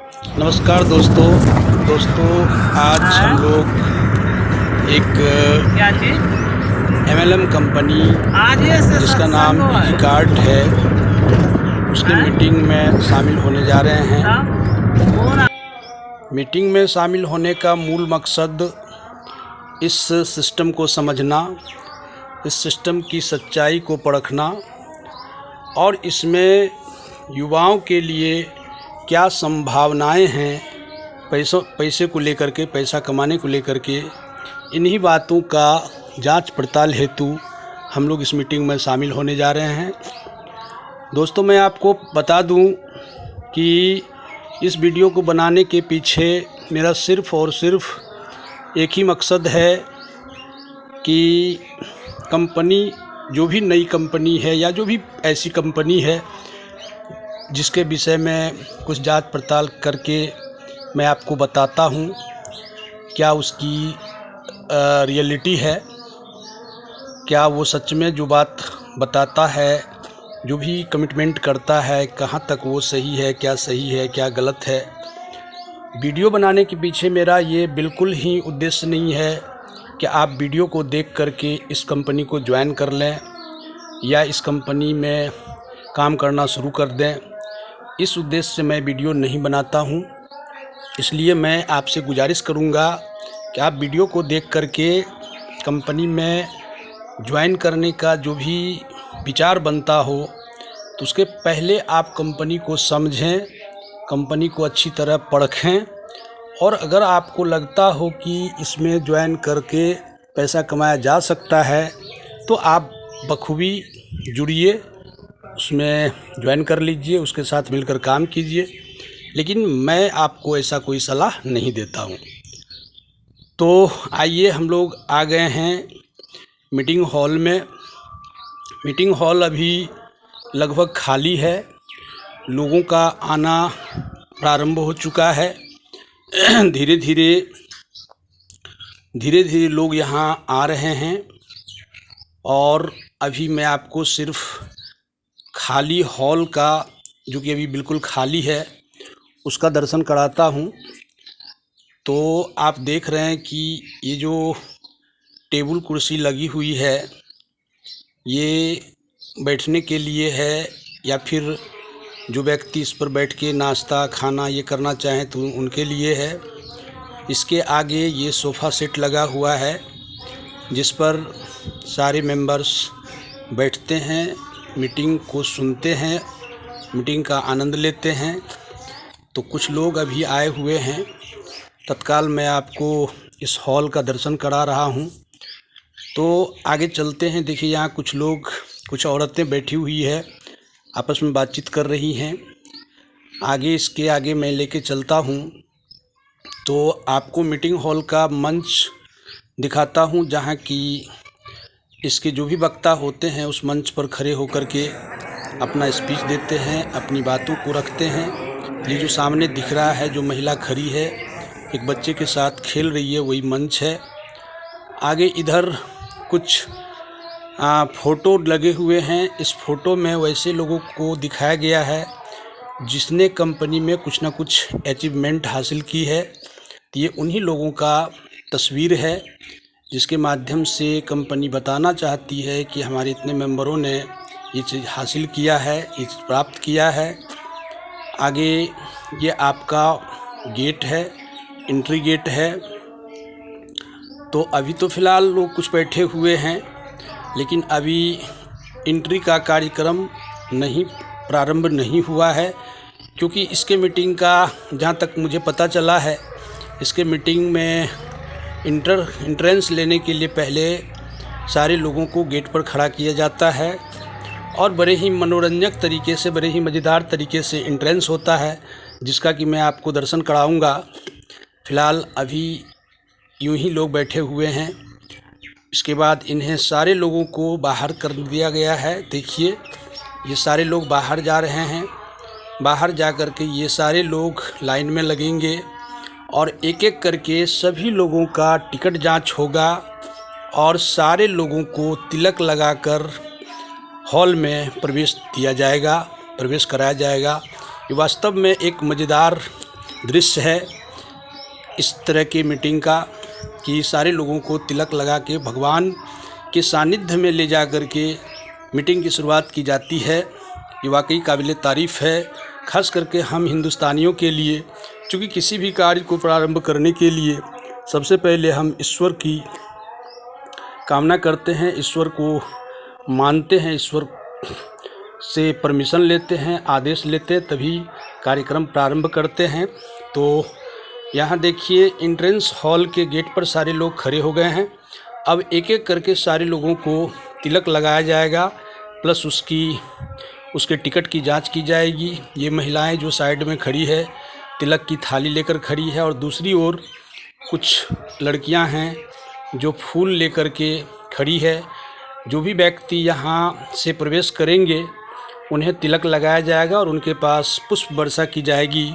नमस्कार दोस्तों आज हम लोग एक क्या चीज MLM कंपनी आज ये से जिसका नाम कार्ड है उसके मीटिंग में शामिल होने जा रहे हैं। मीटिंग में शामिल होने का मूल मकसद इस सिस्टम को समझना, इस सिस्टम की सच्चाई को परखना और इसमें युवाओं के लिए क्या संभावनाएं हैं पैसे को लेकर के, पैसा कमाने को लेकर के, इन्हीं बातों का जांच पड़ताल हेतु हम लोग इस मीटिंग में शामिल होने जा रहे हैं। दोस्तों, मैं आपको बता दूं कि इस वीडियो को बनाने के पीछे मेरा सिर्फ़ और सिर्फ एक ही मकसद है कि कंपनी, जो भी नई कंपनी है या जो भी ऐसी कंपनी है जिसके विषय में कुछ जांच पड़ताल करके मैं आपको बताता हूं क्या उसकी रियलिटी है, क्या वो सच में जो बात बताता है, जो भी कमिटमेंट करता है, कहां तक वो सही है, क्या सही है, क्या गलत है। वीडियो बनाने के पीछे मेरा ये बिल्कुल ही उद्देश्य नहीं है कि आप वीडियो को देख करके इस कंपनी को ज्वाइन कर लें या इस कंपनी में काम करना शुरू कर दें। इस उद्देश्य से मैं वीडियो नहीं बनाता हूं। इसलिए मैं आपसे गुजारिश करूंगा कि आप वीडियो को देख करके कंपनी में ज्वाइन करने का जो भी विचार बनता हो तो उसके पहले आप कंपनी को समझें, कंपनी को अच्छी तरह परखें और अगर आपको लगता हो कि इसमें ज्वाइन करके पैसा कमाया जा सकता है तो आप बखूबी जुड़िए, उसमें ज्वाइन कर लीजिए, उसके साथ मिलकर काम कीजिए। लेकिन मैं आपको ऐसा कोई सलाह नहीं देता हूँ। तो आइए, हम लोग आ गए हैं मीटिंग हॉल में। मीटिंग हॉल अभी लगभग खाली है, लोगों का आना प्रारंभ हो चुका है। धीरे धीरे लोग यहाँ आ रहे हैं और अभी मैं आपको सिर्फ खाली हॉल का, जो कि अभी बिल्कुल खाली है, उसका दर्शन कराता हूँ। तो आप देख रहे हैं कि ये जो टेबल कुर्सी लगी हुई है ये बैठने के लिए है या फिर जो व्यक्ति इस पर बैठ के नाश्ता खाना ये करना चाहें तो उनके लिए है। इसके आगे ये सोफ़ा सेट लगा हुआ है जिस पर सारे मेंबर्स बैठते हैं, मीटिंग को सुनते हैं, मीटिंग का आनंद लेते हैं। तो कुछ लोग अभी आए हुए हैं, तत्काल मैं आपको इस हॉल का दर्शन करा रहा हूं। तो आगे चलते हैं। देखिए, यहाँ कुछ लोग, कुछ औरतें बैठी हुई है, आपस में बातचीत कर रही हैं। आगे, इसके आगे मैं लेके चलता हूं तो आपको मीटिंग हॉल का मंच दिखाता हूं, जहां की इसके जो भी वक्ता होते हैं उस मंच पर खड़े होकर के अपना स्पीच देते हैं, अपनी बातों को रखते हैं। ये जो सामने दिख रहा है, जो महिला खड़ी है एक बच्चे के साथ खेल रही है, वही मंच है। आगे इधर कुछ फ़ोटो लगे हुए हैं। इस फ़ोटो में वैसे लोगों को दिखाया गया है जिसने कंपनी में कुछ ना कुछ अचीवमेंट हासिल की है। तो ये उन्हीं लोगों का तस्वीर है जिसके माध्यम से कंपनी बताना चाहती है कि हमारे इतने मेंबरों ने ये चीज़ हासिल किया है, ये चीज़ प्राप्त किया है। आगे ये आपका गेट है, एंट्री गेट है। तो अभी तो फ़िलहाल लोग कुछ बैठे हुए हैं, लेकिन अभी एंट्री का कार्यक्रम प्रारंभ नहीं हुआ है, क्योंकि इसके मीटिंग का, जहाँ तक मुझे पता चला है, इसके मीटिंग में एंट्रेंस लेने के लिए पहले सारे लोगों को गेट पर खड़ा किया जाता है और बड़े ही मनोरंजक तरीके से, बड़े ही मज़ेदार तरीके से एंट्रेंस होता है, जिसका कि मैं आपको दर्शन कराऊंगा। फ़िलहाल अभी यूं ही लोग बैठे हुए हैं। इसके बाद इन्हें सारे लोगों को बाहर कर दिया गया है। देखिए, ये सारे लोग बाहर जा रहे हैं। बाहर जा कर के ये सारे लोग लाइन में लगेंगे और एक एक करके सभी लोगों का टिकट जांच होगा और सारे लोगों को तिलक लगाकर हॉल में प्रवेश दिया जाएगा, प्रवेश कराया जाएगा। ये वास्तव में एक मज़ेदार दृश्य है इस तरह की मीटिंग का कि सारे लोगों को तिलक लगा के भगवान के सानिध्य में ले जा कर के मीटिंग की शुरुआत की जाती है। ये वाकई काबिल तारीफ़ है, खास करके हम हिंदुस्तानियों के लिए, क्योंकि किसी भी कार्य को प्रारंभ करने के लिए सबसे पहले हम ईश्वर की कामना करते हैं, ईश्वर को मानते हैं, ईश्वर से परमिशन लेते हैं, आदेश लेते हैं, तभी कार्यक्रम प्रारंभ करते हैं। तो यहाँ देखिए एंट्रेंस हॉल के गेट पर सारे लोग खड़े हो गए हैं। अब एक एक करके सारे लोगों को तिलक लगाया जाएगा, प्लस उसके टिकट की जांच की जाएगी। ये महिलाएं जो साइड में खड़ी है तिलक की थाली लेकर खड़ी है, और दूसरी ओर कुछ लड़कियां हैं जो फूल लेकर के खड़ी है। जो भी व्यक्ति यहाँ से प्रवेश करेंगे उन्हें तिलक लगाया जाएगा और उनके पास पुष्प वर्षा की जाएगी,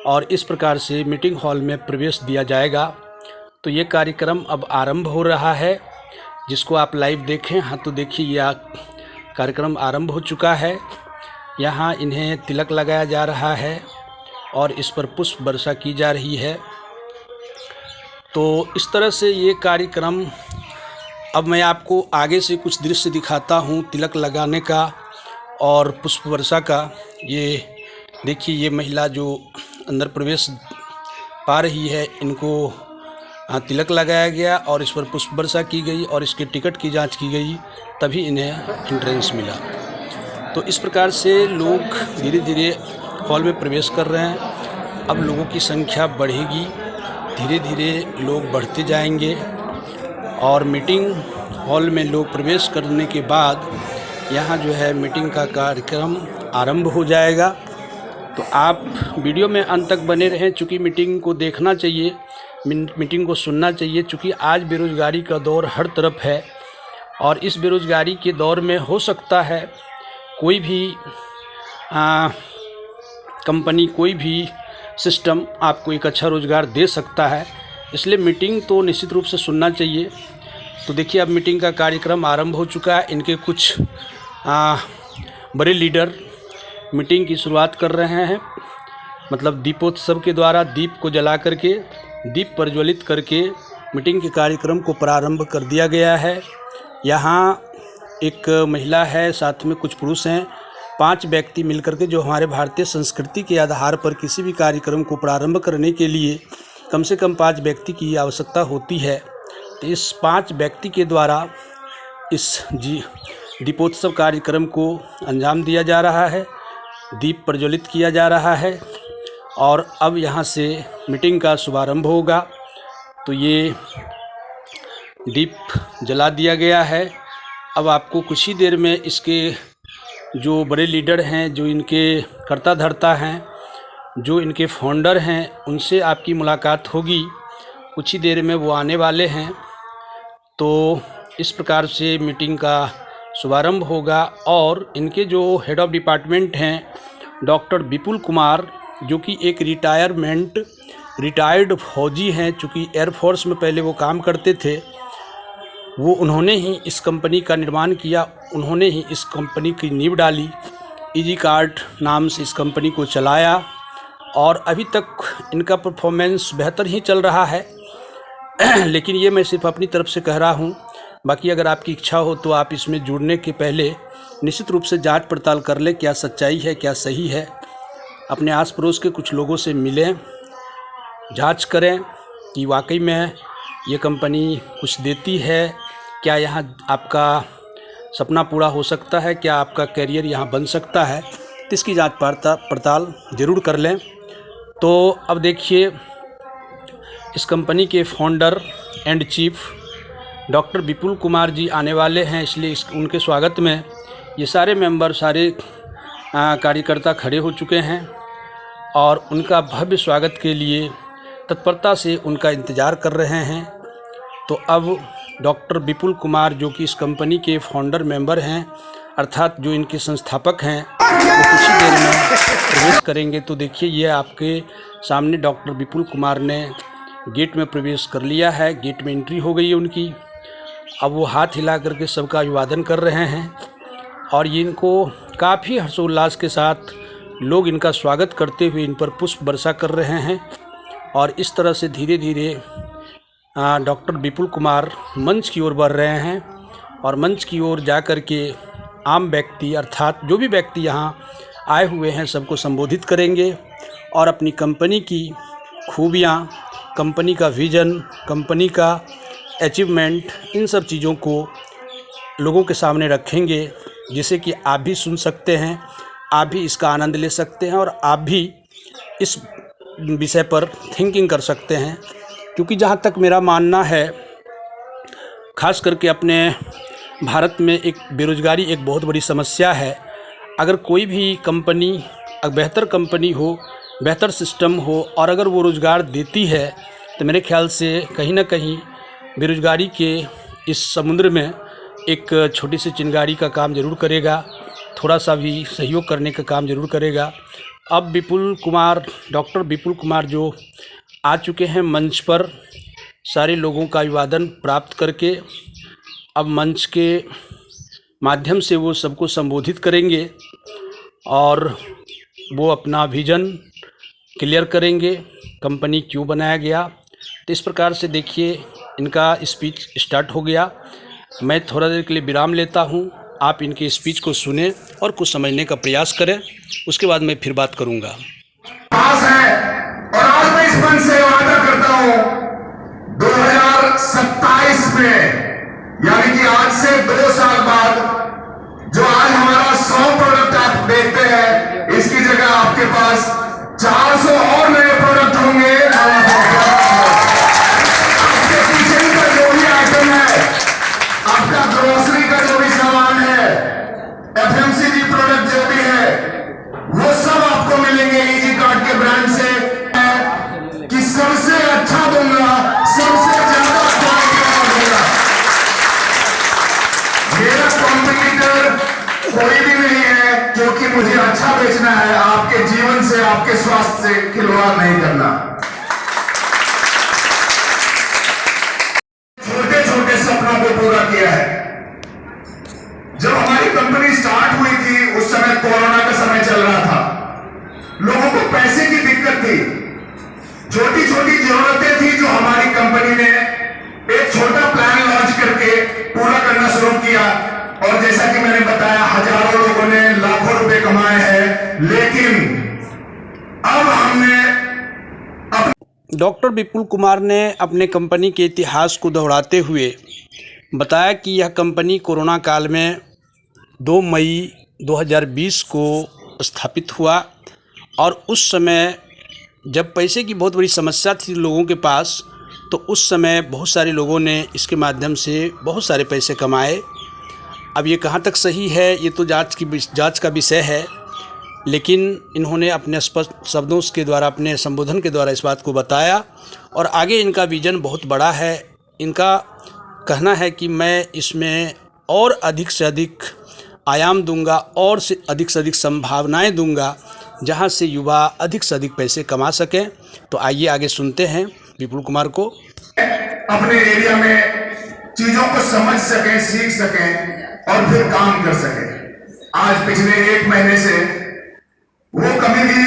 और इस प्रकार से मीटिंग हॉल में प्रवेश दिया जाएगा। तो ये कार्यक्रम अब आरंभ हो रहा है, जिसको आप लाइव देखें। हाँ, तो देखिए यह कार्यक्रम आरंभ हो चुका है। यहाँ इन्हें तिलक लगाया जा रहा है और इस पर पुष्प वर्षा की जा रही है। तो इस तरह से ये कार्यक्रम, अब मैं आपको आगे से कुछ दृश्य दिखाता हूँ तिलक लगाने का और पुष्प वर्षा का। ये देखिए, ये महिला जो अंदर प्रवेश पा रही है, इनको तिलक लगाया गया और इस पर पुष्प वर्षा की गई और इसके टिकट की जांच की गई, तभी इन्हें एंट्रेंस मिला। तो इस प्रकार से लोग धीरे धीरे हॉल में प्रवेश कर रहे हैं। अब लोगों की संख्या बढ़ेगी, धीरे धीरे लोग बढ़ते जाएंगे और मीटिंग हॉल में लोग प्रवेश करने के बाद यहाँ जो है मीटिंग का कार्यक्रम आरंभ हो जाएगा। तो आप वीडियो में अंत तक बने रहें, चूँकि मीटिंग को देखना चाहिए, मीटिंग को सुनना चाहिए, चूँकि आज बेरोज़गारी का दौर हर तरफ है और इस बेरोज़गारी के दौर में हो सकता है कोई भी कंपनी, कोई भी सिस्टम आपको एक अच्छा रोज़गार दे सकता है। इसलिए मीटिंग तो निश्चित रूप से सुनना चाहिए। तो देखिए, अब मीटिंग का कार्यक्रम आरंभ हो चुका है। इनके कुछ बड़े लीडर मीटिंग की शुरुआत कर रहे हैं, मतलब दीपोत्सव के द्वारा दीप को जला करके, दीप प्रज्वलित करके मीटिंग के कार्यक्रम को प्रारंभ कर दिया गया है। यहाँ एक महिला है, साथ में कुछ पुरुष हैं, 5 व्यक्ति मिलकर के, जो हमारे भारतीय संस्कृति के आधार पर किसी भी कार्यक्रम को प्रारंभ करने के लिए कम से कम 5 व्यक्ति की आवश्यकता होती है। तो इस 5 व्यक्ति के द्वारा इस दीपोत्सव कार्यक्रम को अंजाम दिया जा रहा है, दीप प्रज्वलित किया जा रहा है और अब यहाँ से मीटिंग का शुभारंभ होगा। तो ये दीप जला दिया गया है। अब आपको कुछ ही देर में इसके जो बड़े लीडर हैं, जो इनके कर्ता धर्ता हैं, जो इनके फाउंडर हैं, उनसे आपकी मुलाकात होगी। कुछ ही देर में वो आने वाले हैं। तो इस प्रकार से मीटिंग का शुभारंभ होगा और इनके जो हेड ऑफ डिपार्टमेंट हैं डॉक्टर विपुल कुमार, जो कि एक रिटायर्ड फौजी हैं, चूँकि एयरफोर्स में पहले वो काम करते थे, उन्होंने ही इस कंपनी का निर्माण किया, उन्होंने ही इस कंपनी की नींव डाली, इजी कार्ड नाम से इस कंपनी को चलाया और अभी तक इनका परफॉर्मेंस बेहतर ही चल रहा है। लेकिन ये मैं सिर्फ अपनी तरफ से कह रहा हूँ, बाकी अगर आपकी इच्छा हो तो आप इसमें जुड़ने के पहले निश्चित रूप से जांच पड़ताल कर लें, क्या सच्चाई है, क्या सही है। अपने आस पड़ोस के कुछ लोगों से मिलें, जांच करें कि वाकई में ये कंपनी कुछ देती है, क्या यहाँ आपका सपना पूरा हो सकता है, क्या आपका करियर यहाँ बन सकता है। तो इसकी जांच पड़ताल ज़रूर कर लें। तो अब देखिए, इस कंपनी के founder and chief doctor Vipul Kumar ji आने वाले हैं, इसलिए उनके स्वागत में ये सारे मेंबर, सारे कार्यकर्ता खड़े हो चुके हैं और उनका भव्य स्वागत के लिए तत्परता से उनका इंतज़ार कर रहे हैं। तो अब डॉक्टर विपुल कुमार, जो कि इस कंपनी के फाउंडर मेंबर हैं, अर्थात जो इनके संस्थापक हैं, वो कुछ ही देर में प्रवेश करेंगे। तो देखिए, ये आपके सामने डॉक्टर विपुल कुमार ने गेट में प्रवेश कर लिया है, गेट में एंट्री हो गई है उनकी। अब वो हाथ हिला करके सबका अभिवादन कर रहे हैं और ये इनको काफ़ी हर्षोल्लास के साथ लोग इनका स्वागत करते हुए इन पर पुष्प वर्षा कर रहे हैं। और इस तरह से धीरे धीरे डॉक्टर विपुल कुमार मंच की ओर बढ़ रहे हैं और मंच की ओर जा कर के आम व्यक्ति अर्थात जो भी व्यक्ति यहाँ आए हुए हैं सबको संबोधित करेंगे और अपनी कंपनी की खूबियाँ, कंपनी का विज़न, कंपनी का अचीवमेंट, इन सब चीज़ों को लोगों के सामने रखेंगे, जिसे कि आप भी सुन सकते हैं, आप भी इसका आनंद ले सकते हैं और आप भी इस विषय पर थिंकिंग कर सकते हैं। क्योंकि जहाँ तक मेरा मानना है, ख़ास करके अपने भारत में एक बेरोज़गारी एक बहुत बड़ी समस्या है। अगर कोई भी कंपनी बेहतर कंपनी हो, बेहतर सिस्टम हो और अगर वो रोज़गार देती है तो मेरे ख्याल से कहीं ना कहीं बेरोज़गारी के इस समुद्र में एक छोटी सी चिंगारी का काम ज़रूर करेगा, थोड़ा सा भी सहयोग करने का काम ज़रूर करेगा। अब डॉक्टर विपुल कुमार जो आ चुके हैं मंच पर, सारे लोगों का अभिवादन प्राप्त करके अब मंच के माध्यम से वो सबको संबोधित करेंगे और वो अपना विज़न क्लियर करेंगे, कंपनी क्यों बनाया गया। तो इस प्रकार से देखिए इनका स्पीच स्टार्ट हो गया। मैं थोड़ा देर के लिए विराम लेता हूँ, आप इनके स्पीच को सुने और कुछ समझने का प्रयास करें, उसके बाद मैं फिर बात करूँगा। पास है और आज मैं इस मंच से वादा करता हूँ 2027 में, यानी कि आज से 2 साल बाद, जो आज हमारा 100 प्रोडक्ट आप देखते हैं, इसकी जगह आपके पास 400 और नए प्रोडक्ट होंगे। आपके किचन का जो भी आइटम है, आपका ग्रोसरी का जो भी सामान है, एफएमसीजी प्रोडक्ट जो भी है, वो सब आपको मिलेंगे इजी कार्ड के ब्रांड से। कि सबसे अच्छा दूंगा, सबसे ज्यादा क्वालिटी दूंगा। मेरा कॉम्पिटिटर कोई भी नहीं है, क्योंकि मुझे अच्छा बेचना है, आपके जीवन से, आपके स्वास्थ्य से खिलवाड़ नहीं करना। छोटे छोटे सपनों को पूरा किया है। जब हमारी कंपनी स्टार्ट हुई थी उस समय कोरोना का समय चल रहा था, लोगों को पैसे की दिक्कत थी, छोटी छोटी जरूरतें थी, जो हमारी कंपनी ने एक छोटा प्लान लॉन्च करके पूरा करना शुरू किया। और जैसा कि मैंने बताया, हजारों लोगों ने लाखों रुपए कमाए हैं। लेकिन अब हमने डॉक्टर विपुल कुमार ने अपने कंपनी के इतिहास को दोहराते हुए बताया कि यह कंपनी कोरोना काल में 2 मई 2020 को स्थापित हुआ और उस समय जब पैसे की बहुत बड़ी समस्या थी लोगों के पास, तो उस समय बहुत सारे लोगों ने इसके माध्यम से बहुत सारे पैसे कमाए। अब ये कहाँ तक सही है, ये तो जांच का विषय है, लेकिन इन्होंने अपने स्पष्ट शब्दों के द्वारा, अपने संबोधन के द्वारा इस बात को बताया और आगे इनका विज़न बहुत बड़ा है। इनका कहना है कि मैं इसमें और अधिक से अधिक आयाम दूंगा और से अधिक संभावनाएं दूंगा, जहां से युवा अधिक से अधिक पैसे कमा सकें। तो आइए आगे सुनते हैं विपुल कुमार को। अपने एरिया में चीजों को समझ सकें, सीख सकें और फिर काम कर सकें। आज पिछले 1 महीने से वो कमी भी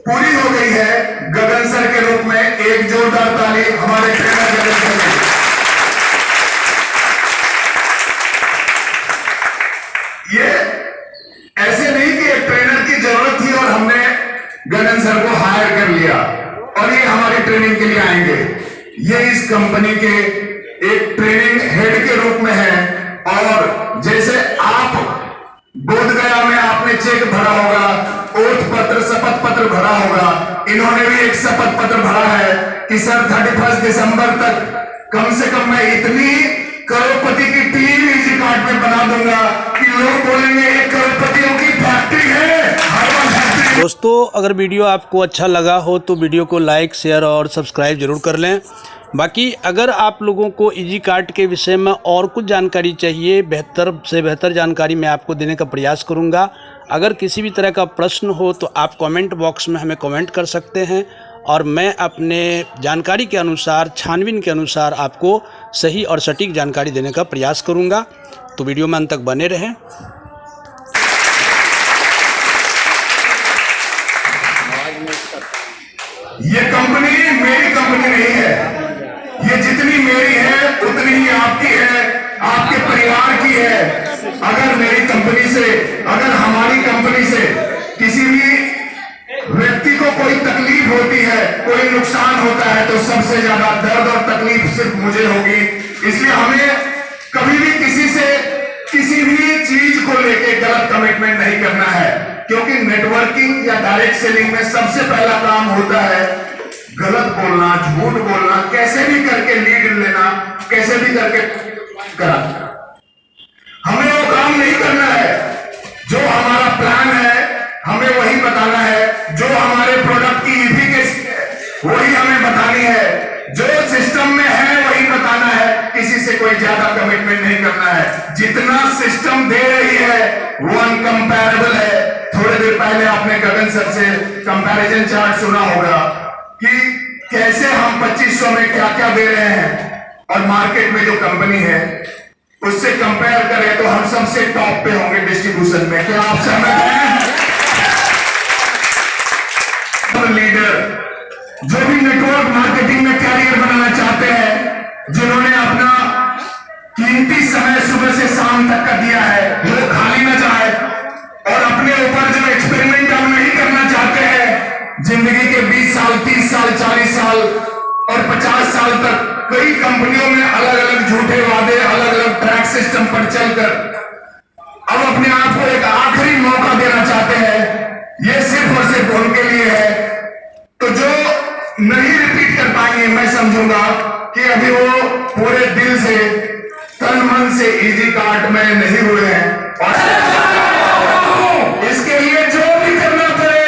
पूरी हो गई है। गगन सर के रूप में एक जोरदार ताली हमारे ट्रेनर गगन सर के लिए। ये ऐसे नहीं कि एक ट्रेनर की जरूरत थी और हमने गगन सर को हायर कर लिया और ये हमारी ट्रेनिंग के लिए आएंगे। ये इस कंपनी के एक ट्रेनिंग हेड के रूप में है। और जैसे आप बोधगया में आपने चेक भरा होगा, ओथ पत्र, शपथ पत्र भरा होगा, इन्होंने भी एक शपथ पत्र भरा है कि सर 31 दिसंबर तक कम से कम मैं इतनी करोड़पति की टीम इजी कार्ड में बना दूंगा कि लोग बोलेंगे ये करोड़पतियों की फैक्ट्री है, हर्बल फैक्ट्री। दोस्तों, अगर वीडियो आपको अच्छा लगा हो तो वीडियो को लाइक, शेयर और सब्सक्राइब जरूर कर लें। बाकी अगर आप लोगों को इजी कार्ड के विषय में और कुछ जानकारी चाहिए, बेहतर से बेहतर जानकारी मैं आपको देने का प्रयास करूंगा। अगर किसी भी तरह का प्रश्न हो तो आप कमेंट बॉक्स में हमें कमेंट कर सकते हैं और मैं अपने जानकारी के अनुसार, छानबीन के अनुसार आपको सही और सटीक जानकारी देने का प्रयास करूंगा। तो वीडियो में अंत तक बने रहें। ये कंपनी मेरी कंपनी नहीं है, ये जितनी मेरी है उतनी ही आपकी है, आपके परिवार की है। अगर मेरी कंपनी से, अगर हमारी कंपनी से किसी भी व्यक्ति को कोई तकलीफ होती है, कोई नुकसान होता है, तो सबसे ज्यादा दर्द और तकलीफ सिर्फ मुझे होगी। इसलिए हमें कभी भी किसी से किसी भी चीज को लेके गलत कमिटमेंट नहीं करना है, क्योंकि नेटवर्किंग या डायरेक्ट सेलिंग में सबसे पहला काम होता है गलत बोलना, झूठ बोलना, कैसे भी करके लीड लेना, कैसे भी करके कराना। हमें वो काम नहीं करना है। जो हमारा प्लान है हमें वही बताना है, जो हमारे प्रोडक्ट की एफिकेसी है वही हमें बतानी है, जो सिस्टम में है वही बताना है, किसी से कोई ज्यादा कमिटमेंट नहीं करना है। जितना सिस्टम दे रही है वो अनकंपैरेबल है। थोड़ी देर पहले आपने गगन सर से कंपैरिजन चार्ट सुना होगा कि कैसे हम 2500 में क्या क्या दे रहे हैं और मार्केट में जो कंपनी है उससे कंपेयर करें तो हम सबसे टॉप पे होंगे डिस्ट्रीब्यूशन में। क्या आप सहमत हैं? लीडर जो भी नेटवर्क मार्केटिंग में कैरियर बनाना चाहते हैं, जिन्होंने अपना कीमती समय सुबह से शाम तक का दिया है, वो खाली ना जाए और अपने ऊपर जो एक्सपेरिमेंट हम नहीं करना चाहते हैं, जिंदगी के 20 साल, 30 साल, 40 साल और 50 साल तक कई कंपनियों में अलग अलग झूठे वादे, अलग अलग ट्रैक सिस्टम पर चलकर अब अपने आप को एक आखिरी मौका देना चाहते हैं। ये सिर्फ और सिर्फ उनके लिए है। तो जो नहीं रिपीट कर पाएंगे, मैं समझूंगा कि अभी वो पूरे दिल से, तन मन से इजी कार्ट में नहीं हुए हैं। और इसके लिए जो भी करना पड़े,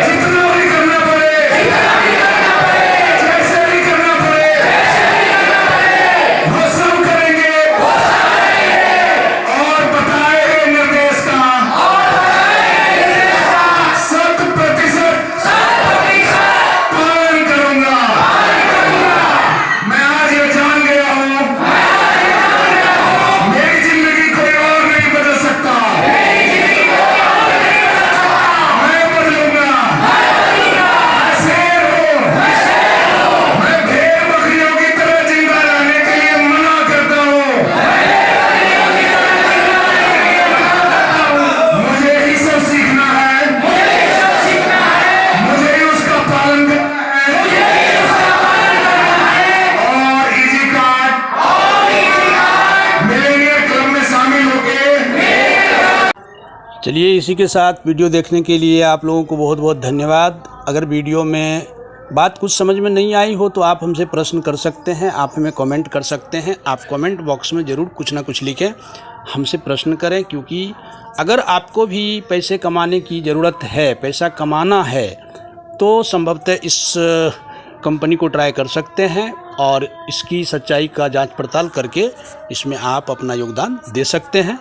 जितना भी करना पड़े, जैसे भी करना पड़े, वो सब करेंगे और बताए निर्देश का 100% पालन करूंगा। मैं आज ये जान गया हूं, मेरी जिंदगी कोई और नहीं बदल सकता, मैं बदलूंगा। मैं शेर हूं, मैं भेड़ बकरियों की तरह जिंदा रहने के लिए मना करता हूं। मुझे ही सब सीखना है, मुझे ही उसका पालन करना है और इजी कार्ड मिलेनियर क्लब में शामिल होके। चलिए, इसी के साथ वीडियो देखने के लिए आप लोगों को बहुत बहुत धन्यवाद। अगर वीडियो में बात कुछ समझ में नहीं आई हो तो आप हमसे प्रश्न कर सकते हैं, आप हमें कमेंट कर सकते हैं। आप कमेंट बॉक्स में ज़रूर कुछ ना कुछ लिखें, हमसे प्रश्न करें, क्योंकि अगर आपको भी पैसे कमाने की ज़रूरत है, पैसा कमाना है, तो संभवतः इस कंपनी को ट्राई कर सकते हैं और इसकी सच्चाई का जांच पड़ताल करके इसमें आप अपना योगदान दे सकते हैं।